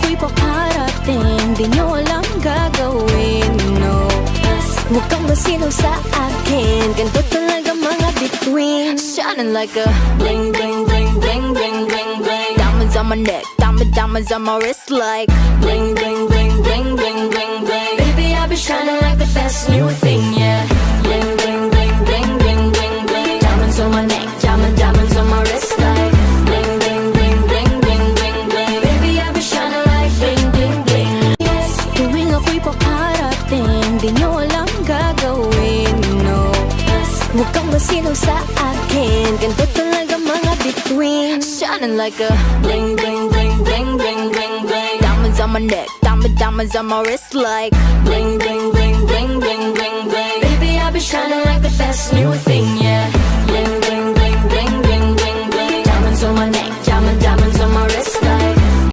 ako'y paparating, di nyo alam gagawin, no. Huwag kang masinaw sa akin, ganito talaga mga between. Shining like a bling, bling, bling, bling, bling, bling, bling. Diamonds on my neck, diamonds on my wrist like bling, bling, bling, bling, bling, bling, bling. Baby, I'll be shining like the best new thing, yeah. Bling, bling, bling, bling, bling, bling, bling. Diamonds on my neck, diamonds on my wrist like bling, bling, bling, bling, bling, bling, bling. Baby, I'll be shining like bling, bling, bling. Yes, tuwing ako'y paparating, di nyo alam gagawin, no. Huwag kang masinaw sa akin, ganito talaga mga between. Shining like a bling, bling, bling, bling, bling, bling, bling. Diamonds on my neck, diamonds on my wrist like bling, bling, bling, bling, bling, bling, bling. Baby, I'll be shining like the best new thing, yeah.